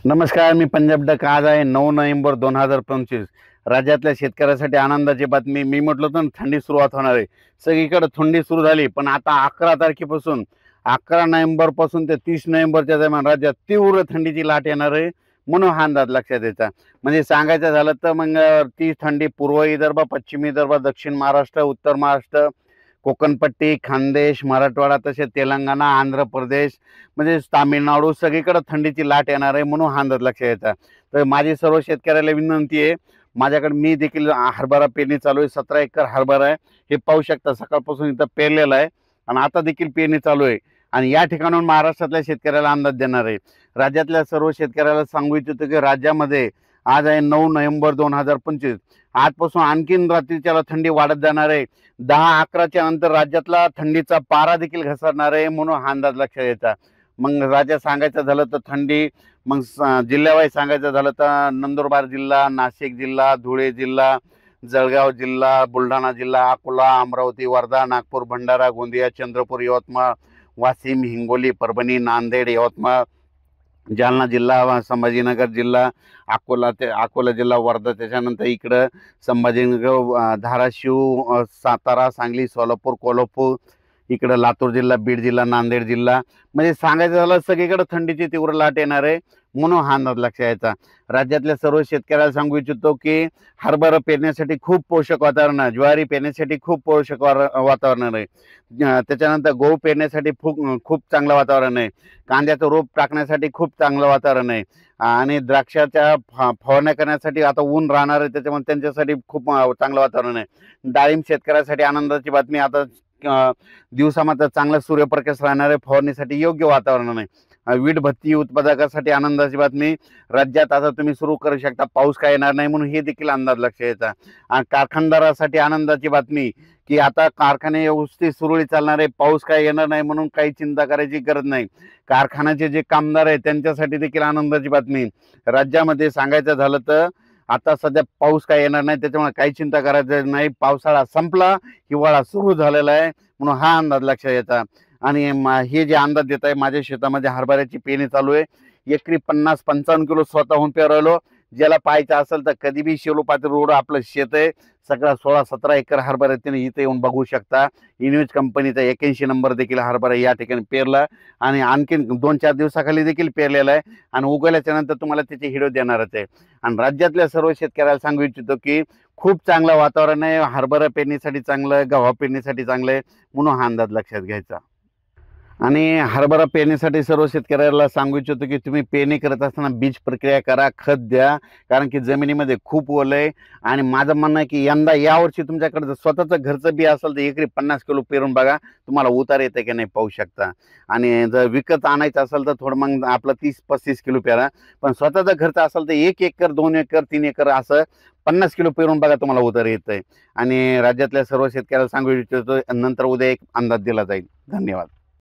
नमस्कार, मी पंजाब डक. आज आहे 9 नोव्हेंबर 2025. राज्यातल्या शेतकऱ्यासाठी आनंदाची बातमी. मी म्हटलं होतं ना, थंडी सुरुवात होणार आहे. सगळीकडे थंडी सुरू झाली, पण आता 11 तारखेपासून 11 नोव्हेंबरपासून ते 30 नोव्हेंबरच्या दरम्यान राज्यात तीव्र थंडीची लाट येणार आहे, म्हणून हा अंदाज लक्षात यायचा. म्हणजे सांगायचं झालं तर मग ती थंडी पूर्व विदर्भ, पश्चिम विदर्भ, दक्षिण महाराष्ट्र, उत्तर महाराष्ट्र, कोकणपट्टी, खानदेश, मराठवाडा, तसेच तेलंगणा, आंध्र प्रदेश, म्हणजे तामिळनाडू, सगळीकडे थंडीची लाट येणार आहे, म्हणून हा अंदाज लक्षात यायचा. तर माझी सर्व शेतकऱ्याला विनंती आहे, माझ्याकडे मी देखील हरभरा पेरणी चालू आहे. 17 एकर हरभरा आहे. हे पाहू शकता, सकाळपासून इथं पेरलेलं आहे आणि आता देखील पेरणी चालू आहे. आणि या ठिकाणाहून महाराष्ट्रातल्या शेतकऱ्याला अंदाज देणार आहे. राज्यातल्या सर्व शेतकऱ्याला सांगू इच्छितो की राज्यामध्ये आज आहे 9 नोव्हेंबर 2025. आजपासून आणखीन रात्रीच्याला थंडी वाढत जाणार आहे. 10-11च्या नंतर राज्यातला थंडीचा पारा देखील घसरणार आहे, म्हणून हा अंदाज लक्षात यायचा. मग राज्यात सांगायचं झालं तर थंडी, मग जिल्ह्यावाईज सांगायचं झालं तर नंदुरबार जिल्हा, नाशिक जिल्हा, धुळे जिल्हा, जळगाव जिल्हा, बुलढाणा जिल्हा, अकोला, अमरावती, वर्धा, नागपूर, भंडारा, गोंदिया, चंद्रपूर, यवतमाळ, वाशिम, हिंगोली, परभणी, नांदेड, यवतमाळ, जालना जिल्हा, संभाजीनगर जिल्हा, अकोला जिल्हा, वर्धा, त्याच्यानंतर इकडं संभाजीनगर, धाराशिव, सातारा, सांगली, सोलापूर, कोल्हापूर, इकडं लातूर जिल्हा, बीड जिल्हा, नांदेड जिल्हा, म्हणजे सांगायचं झालं सगळीकडे थंडीची तीव्र लाट येणार आहे, म्हणून हा अंदाज लक्षात यायचा. राज्यातल्या सर्व शेतकऱ्याला सांगू इच्छितो की हरभरा पेरण्यासाठी खूप पोषक वातावरण आहे, ज्वारी पेरण्यासाठी खूप पोषक वातावरण आहे, त्याच्यानंतर गहू पेरण्यासाठी खूप खूप चांगलं वातावरण आहे, कांद्याचं रोप टाकण्यासाठी खूप चांगलं वातावरण आहे, आणि द्राक्षाच्या फवारण्या करण्यासाठी आता ऊन राहणार आहे, त्याच्यामुळे त्यांच्यासाठी खूप चांगलं वातावरण आहे. डाळिंब शेतकऱ्यासाठी आनंदाची बातमी, आता दिवसामध्ये चांगला सूर्यप्रकाश राहणार आहे, फवारणीसाठी योग्य वातावरण आहे. वीट भट्टी उत्पादकासाठी आनंदाची बातमी, राज्यात आता तुम्ही सुरू करू शकता, पाऊस काय येणार नाही, म्हणून हे देखील अंदाज लक्षात यायचा. आणि कारखानदारासाठी आनंदाची बातमी की आता कारखाने व्यवस्थित सुरळीत चालणार आहे, पाऊस काय येणार नाही, म्हणून काही चिंता करायची गरज नाही. कारखान्याचे जे कामगार आहेत त्यांच्यासाठी देखील आनंदाची बातमी. राज्यामध्ये सांगायचं झालं तर आता सध्या पाऊस काय येणार नाही, त्याच्यामुळे काही चिंता करायची नाही. पावसाळा संपला, हिवाळा सुरू झालेला आहे, म्हणून हा अंदाज लक्षात यायचा. आणि हे जे अंदाज देत आहे, माझ्या शेतामध्ये हरभऱ्याची पेरणी चालू आहे. एकरी 50-55 किलो स्वतःहून पेरवलो. ज्याला पाहायचं असेल तर कधी बी शेलोपाती रोड आपलं शेत आहे, सगळा 16-17 एकर हरभरा तिने इथे येऊन बघू शकता. इन्व्हेज कंपनीचा 81 नंबर देखील हरभरा या ठिकाणी पेरला आणि आणखीन 2-4 दिवसाखाली देखील पेरलेला आहे आणि उगवल्याच्या नंतर तुम्हाला त्याचे व्हिडिओ देणारच आहे. आणि राज्यातल्या सर्व शेतकऱ्याला सांगू इच्छितो की खूप चांगलं वातावरण आहे, हरभरा पेरणीसाठी चांगलं आहे, गव्हा पेरणीसाठी चांगलं आहे, म्हणून हा अंदाज लक्षात घ्यायचा. आणि हरभरा पेरणीसाठी सर्व शेतकऱ्याला सांगू इच्छितो की तुम्ही पेरणी करत असताना बीज प्रक्रिया करा, खत द्या, कारण की जमिनीमध्ये खूप ओलं आहे. आणि माझं म्हणणं आहे की यंदा यावर्षी तुमच्याकडे जर स्वतःचं घरचं बी असेल तर एकरी 50 किलो पेरून बघा, तुम्हाला उतार येते की नाही पाहू शकता. आणि जर विकत आणायचं असेल तर थोडं मग आपलं 30-35 किलो पेरा, पण स्वतःचं घरचं असेल तर 1 एकर, 2 एकर, 3 एकर असं 50 किलो पेरून बघा, तुम्हाला उतार येतंय. आणि राज्यातल्या सर्व शेतकऱ्याला सांगू इच्छितो, नंतर उद्या एक अंदाज दिला जाईल. धन्यवाद.